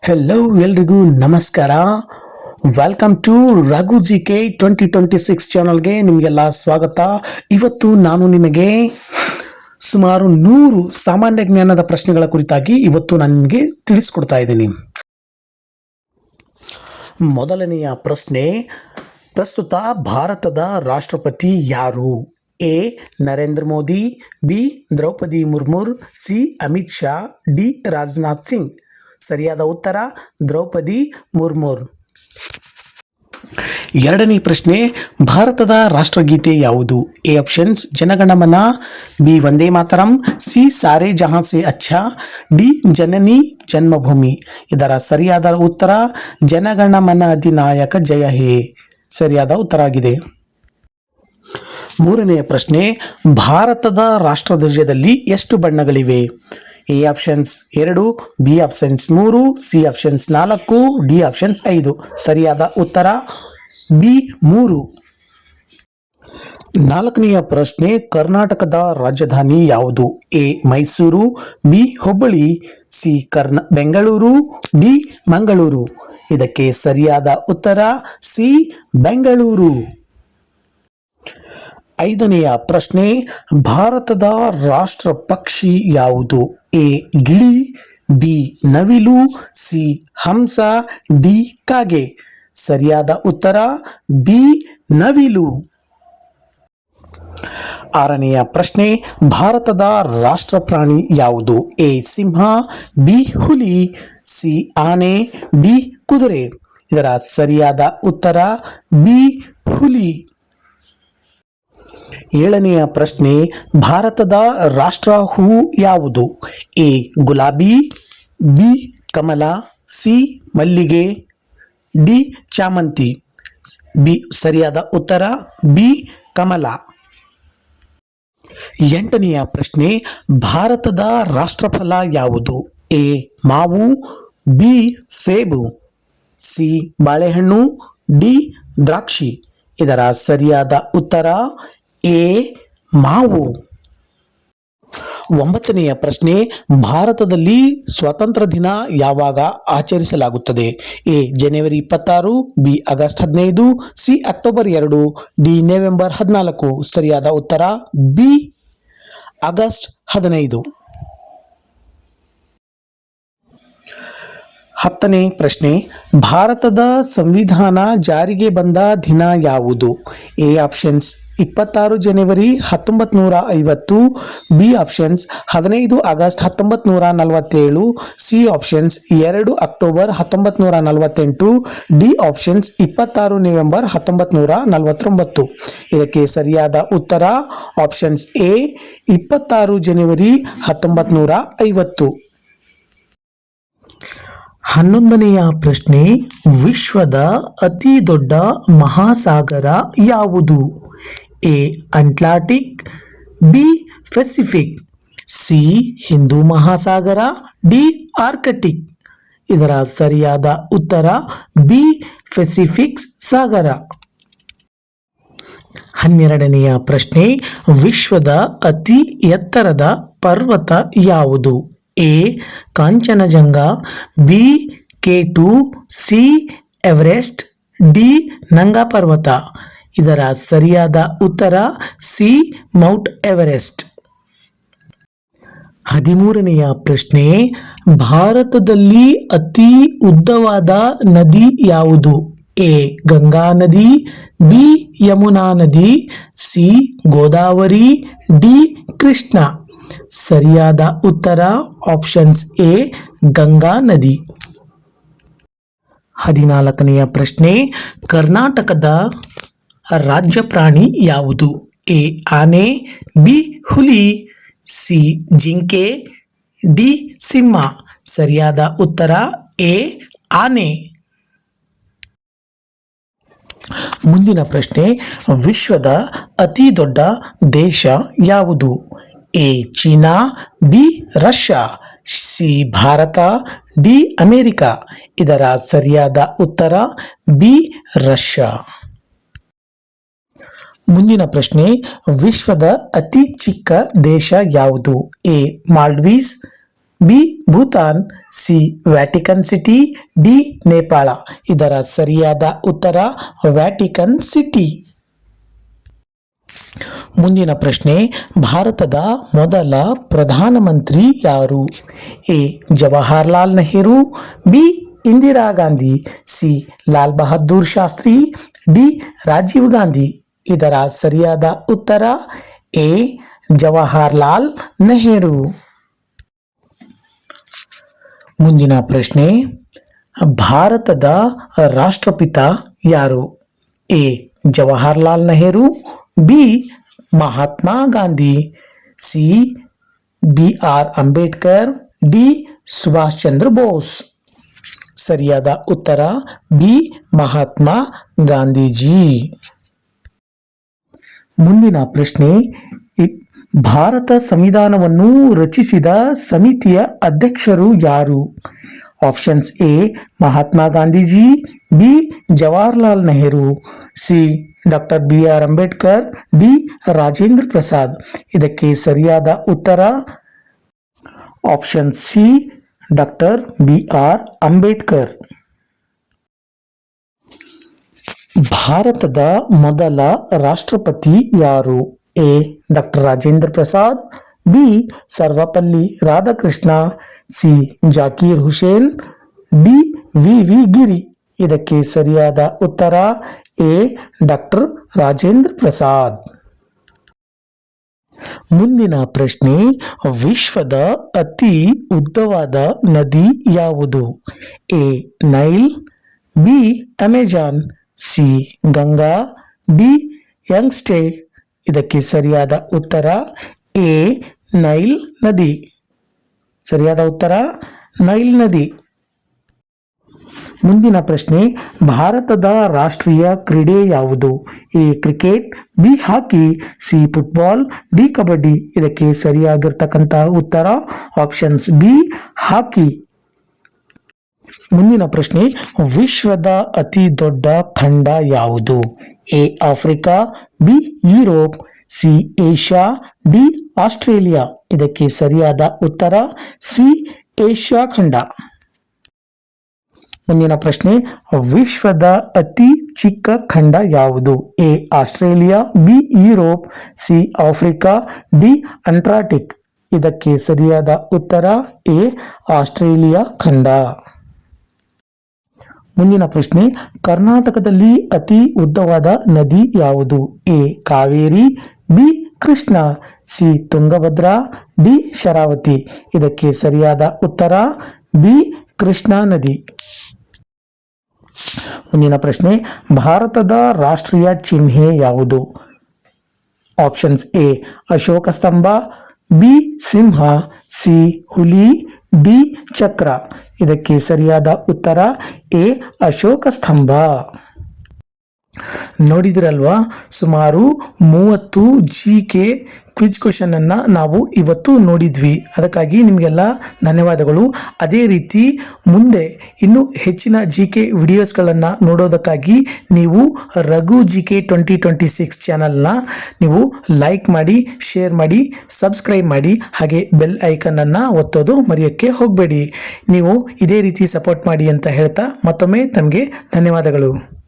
Hello ಎಲ್ರಿಗೂ ನಮಸ್ಕಾರ. Welcome to Raghu G K 2026 ಚಾನಲ್ಗೆ ನಿಮಗೆಲ್ಲ ಸ್ವಾಗತ. ಇವತ್ತು ನಾನು ನಿಮಗೆ ಸುಮಾರು 100 ಸಾಮಾನ್ಯ ಜ್ಞಾನದ ಪ್ರಶ್ನೆಗಳ ಕುರಿತಾಗಿ ಇವತ್ತು ನಾನು ನಿಮಗೆ ತಿಳಿಸ್ಕೊಡ್ತಾ ಇದ್ದೀನಿ. ಮೊದಲನೆಯ ಪ್ರಶ್ನೆ, ಪ್ರಸ್ತುತ ಭಾರತದ ರಾಷ್ಟ್ರಪತಿ ಯಾರು? A Narendra Modi, B Draupadi Murmu, C Amit Shah, D Rajnath Singh. ಸರಿಯಾದ ಉತ್ತರ ದ್ರೌಪದಿ ಮುರ್ಮು. ಎರಡನೇ ಪ್ರಶ್ನೆ, ಭಾರತದ ರಾಷ್ಟ್ರಗೀತೆ ಯಾವುದು? A options Jana Gana Mana, B Vande Mataram, C ಸಾರೆ ಜಹಾಂ ಸೆ ಅಚ್ಚಾ, ಡಿ ಜನನಿ ಜನ್ಮಭೂಮಿ. ಇದರ ಸರಿಯಾದ ಉತ್ತರ ಜನಗಣಮನ ಅಧಿನಾಯಕ ಜಯ ಹೇ ಸರಿಯಾದ ಉತ್ತರ ಆಗಿದೆ. ಮೂರನೆಯ ಪ್ರಶ್ನೆ, ಭಾರತದ ರಾಷ್ಟ್ರಧ್ವಜದಲ್ಲಿ ಎಷ್ಟು ಬಣ್ಣಗಳಿವೆ? A options 2, B options 3, C options 4, D options 5. ಸರಿಯಾದ ಉತ್ತರ ಬಿ 3. ನಾಲ್ಕನೆಯ ಪ್ರಶ್ನೆ, ಕರ್ನಾಟಕದ ರಾಜಧಾನಿ ಯಾವುದು? A Mysuru, B Hubballi, C Bengaluru, D Mangaluru. ಇದಕ್ಕೆ ಸರಿಯಾದ ಉತ್ತರ ಸಿ ಬೆಂಗಳೂರು. ಐದನೆಯ ಪ್ರಶ್ನೆ, ಭಾರತದ ರಾಷ್ಟ್ರ ಪಕ್ಷಿ ಯಾವುದು? ಎ ಗಿಳಿ, ಬಿ ನವಿಲು, ಸಿ ಹಂಸ, ಡಿ ಕಾಗೆ. ಸರಿಯಾದ ಉತ್ತರ ಬಿ ನವಿಲು. ಆರನೆಯ ಪ್ರಶ್ನೆ, ಭಾರತದ ರಾಷ್ಟ್ರ ಪ್ರಾಣಿ ಯಾವುದು? ಎ ಸಿಂಹ, ಬಿ ಹುಲಿ, ಸಿ ಆನೆ, ಡಿ ಕುದುರೆ. ಇದರ ಸರಿಯಾದ ಉತ್ತರ ಬಿ ಹುಲಿ. ಏಳನೆಯ ಪ್ರಶ್ನೆ, ಭಾರತದ ರಾಷ್ಟ್ರ ಹೂ ಯಾವುದು? ಎ ಗುಲಾಬಿ, ಬಿ ಕಮಲ, ಸಿ ಮಲ್ಲಿಗೆ, ಡಿ ಚಾಮಂತಿ. ಸರಿಯಾದ ಉತ್ತರ ಬಿ ಕಮಲ. ಎಂಟನೆಯ ಪ್ರಶ್ನೆ, ಭಾರತದ ರಾಷ್ಟ್ರಫಲ ಯಾವುದು? ಎ ಮಾವು, ಬಿ ಸೇಬು, ಸಿ ಬಾಳೆಹಣ್ಣು, ಡಿ ದ್ರಾಕ್ಷಿ. ಇದರ ಸರಿಯಾದ ಉತ್ತರ ಎ ಮಾವು. ಒಂಬತ್ತನೆಯ ಪ್ರಶ್ನೆ, ಭಾರತದಲ್ಲಿ ಸ್ವಾತಂತ್ರ್ಯ ದಿನ ಯಾವಾಗ ಆಚರಿಸಲಾಗುತ್ತದೆ? A January 26, B August 15, C October 2, D November 14. ಸರಿಯಾದ ಉತ್ತರ ಬಿ ಆಗಸ್ಟ್ 15. ಹತ್ತನೇ ಪ್ರಶ್ನೆ, ಭಾರತದ ಸಂವಿಧಾನ ಜಾರಿಗೆ ಬಂದ ದಿನ ಯಾವುದು? A options 26 January 1950, B options 15 August 1947, C options 2 October 1948, D options 26 November 1949. ಇದಕ್ಕೆ ಸರಿಯಾದ ಉತ್ತರ ಆಪ್ಷನ್ಸ್ ಎ 26 ಜನವರಿ 1950. 11ನೆಯ ಪ್ರಶ್ನೆ, ವಿಶ್ವದ ಅತಿ ದೊಡ್ಡ ಮಹಾಸಾಗರ ಯಾವುದು? A Atlantic, B Pacific, C Hindu Mahasagara, D Arctic. ಇದರ ಸರಿಯಾದ ಉತ್ತರ ಬಿ ಪೆಸಿಫಿಕ್ ಸಾಗರ. 12ನೆಯ ಪ್ರಶ್ನೆ, ವಿಶ್ವದ ಅತಿ ಎತ್ತರದ ಪರ್ವತ ಯಾವುದು? A Kanchenjunga, B K2, C Everest, D Nanga Parbat. ಇದರ ಸರಿಯಾದ ಉತ್ತರ ಸಿ ಮೌಂಟ್ ಎವರೆಸ್ಟ್. 13ನೆಯ ಪ್ರಶ್ನೆ, ಭಾರತದಲ್ಲಿ ಅತಿ ಉದ್ದವಾದ ನದಿ ಯಾವುದು? ಎ ಗಂಗಾ ನದಿ, ಬಿ ಯಮುನಾ ನದಿ, ಸಿ ಗೋದಾವರಿ, ಡಿ ಕೃಷ್ಣ. ಸರಿಯಾದ ಉತ್ತರ ಆಪ್ಷನ್ಸ್ ಎ ಗಂಗಾ ನದಿ. 14ನೆಯ ಪ್ರಶ್ನೆ, ಕರ್ನಾಟಕದ ರಾಜ್ಯ ಪ್ರಾಣಿ ಯಾವುದು? ಎ ಆನೆ, ಬಿ ಹುಲಿ, ಸಿ ಜಿಂಕೆ, ಡಿ ಸಿಂಹ. ಸರಿಯಾದ ಉತ್ತರ ಎ ಆನೆ. ಮುಂದಿನ ಪ್ರಶ್ನೆ, ವಿಶ್ವದ ಅತಿ ದೊಡ್ಡ ದೇಶ ಯಾವುದು? A China, B Russia, C Bharat, D America. ಇದರ ಸರಿಯಾದ ಉತ್ತರ ಬಿ ರಷ್ಯಾ. ಮುಂದಿನ ಪ್ರಶ್ನೆ, ವಿಶ್ವದ ಅತಿ ಚಿಕ್ಕ ದೇಶ ಯಾವುದು? A Maldives, B Bhutan, C Vatican city, D Nepal. ಇದರ ಸರಿಯಾದ ಉತ್ತರ ವ್ಯಾಟಿಕನ್ ಸಿಟಿ. ಮುಂದಿನ ಪ್ರಶ್ನೆ, ಭಾರತದ ಮೊದಲ ಪ್ರಧಾನಮಂತ್ರಿ ಯಾರು? A Jawaharlal Nehru, B Indira Gandhi, C Lal Bahadur Shastri, D Rajiv Gandhi. ಇದರ ಸರಿಯಾದ ಉತ್ತರ ಎ ಜವಾಹರ್ಲಾಲ್ ನೆಹರು. ಮುಂದಿನ ಪ್ರಶ್ನೆ, ಭಾರತದ ರಾಷ್ಟ್ರಪಿತ ಯಾರು? A Jawaharlal Nehru, B Mahatma Gandhi, C B R Ambedkar, D Subhash Chandra Bose. ಸರಿಯಾದ ಉತ್ತರ ಬಿ ಮಹಾತ್ಮ ಗಾಂಧೀಜಿ. ಮುಂದಿನ ಪ್ರಶ್ನೆ, ಭಾರತ ಸಂವಿಧಾನವನ್ನು ರಚಿಸಿದ ಸಮಿತಿಯ ಅಧ್ಯಕ್ಷರು ಯಾರು? Options A Mahatma Gandhiji, B Jawaharlal Nehru, C doctor B R Ambedkar, D Rajendra Prasad. ಇದಕ್ಕೆ ಸರಿಯಾದ ಉತ್ತರ option C doctor B R Ambedkar. ಭಾರತದ ಮೊದಲ ರಾಷ್ಟ್ರಪತಿ ಯಾರು? A doctor Rajendra Prasad, B Sarvepalli Radhakrishna, C Zakir Hussain, D V V Giri. ಇದಕ್ಕೆ ಸರಿಯಾದ ಉತ್ತರ ಎ ಡಾಕ್ಟರ್ ರಾಜೇಂದ್ರ ಪ್ರಸಾದ್. ಮುಂದಿನ ಪ್ರಶ್ನೆ, ವಿಶ್ವದ ಅತಿ ಉದ್ದವಾದ ನದಿ ಯಾವುದು? A Nile, B Amazon, C Ganga, D Yangtze. ಇದಕ್ಕೆ ಸರಿಯಾದ ಉತ್ತರ ಎ ನೈಲ್ ನದಿ. ಸರಿಯಾದ ಉತ್ತರ ನೈಲ್ ನದಿ. ಮುಂದಿನ ಪ್ರಶ್ನೆ, ಭಾರತದ ರಾಷ್ಟ್ರೀಯ ಕ್ರೀಡೆ ಯಾವುದು? A cricket, B hockey, C football, D kabaddi. ಇದಕ್ಕೆ ಸರಿಯಾಗಿರ್ತಕ್ಕಂಥ ಉತ್ತರ ಆಪ್ಷನ್ಸ್ ಬಿ ಹಾಕಿ. ಮುಂದಿನ ಪ್ರಶ್ನೆ, ವಿಶ್ವದ ಅತಿ ದೊಡ್ಡ ಖಂಡ ಯಾವುದು? A Africa, B Europe, C Asia, D Australia. ಇದಕ್ಕೆ ಸರಿಯಾದ ಉತ್ತರ ಸಿ ಏಷ್ಯಾ ಖಂಡ. ಮುಂದಿನ ಪ್ರಶ್ನೆ, ವಿಶ್ವದ ಅತಿ ಚಿಕ್ಕ ಖಂಡ ಯಾವುದು? A Australia, B Europe, C Africa, D Antarctic. ಇದಕ್ಕೆ ಸರಿಯಾದ ಉತ್ತರ ಎ ಆಸ್ಟ್ರೇಲಿಯಾ ಖಂಡ. ಮುಂದಿನ ಪ್ರಶ್ನೆ, ಕರ್ನಾಟಕದಲ್ಲಿ ಅತಿ ಉದ್ದವಾದ ನದಿ ಯಾವುದು? A Kaveri, B Krishna, C Tungabhadra, D Sharavati. ಇದಕ್ಕೆ ಸರಿಯಾದ ಉತ್ತರ ಬಿ ಕೃಷ್ಣಾ ನದಿ. ಮುಂದಿನ ಪ್ರಶ್ನೆ, ಭಾರತದ ರಾಷ್ಟ್ರೀಯ ಚಿಹ್ನೆ ಯಾವುದು? ಆಪ್ಷನ್ಸ್ ಎ ಅಶೋಕ ಸ್ತಂಭ, ಬಿ ಸಿಂಹ, ಸಿ ಹುಲಿ, ಡಿ ಚಕ್ರ. ಇದಕ್ಕೆ ಸರಿಯಾದ ಉತ್ತರ ಎ ಅಶೋಕ ಸ್ತಂಭ. ನೋಡಿದಿರಲ್ವಾ, ಸುಮಾರು 30 GK ಕ್ವಿಜ್ ಕ್ವೆಶನ್ ಅನ್ನ ನಾವು ಇವತ್ತು ನೋಡಿದ್ವಿ. ಅದಕ್ಕಾಗಿ ನಿಮಗೆಲ್ಲ ಧನ್ಯವಾದಗಳು. ಅದೇ ರೀತಿ ಮುಂದೆ ಇನ್ನೂ ಹೆಚ್ಚಿನ GK ವಿಡಿಯೋಸ್ಗಳನ್ನು ನೋಡೋದಕ್ಕಾಗಿ ನೀವು ರಘು GK 2026 ಚಾನಲ್ನ ನೀವು ಲೈಕ್ ಮಾಡಿ, ಶೇರ್ ಮಾಡಿ, ಸಬ್ಸ್ಕ್ರೈಬ್ ಮಾಡಿ, ಹಾಗೆ ಬೆಲ್ ಐಕನನ್ನು ಒತ್ತೋದು ಮರೆಯೋಕ್ಕೆ ಹೋಗಬೇಡಿ. ನೀವು ಇದೇ ರೀತಿ ಸಪೋರ್ಟ್ ಮಾಡಿ ಅಂತ ಹೇಳ್ತಾ ಮತ್ತೊಮ್ಮೆ ತಮಗೆ ಧನ್ಯವಾದಗಳು.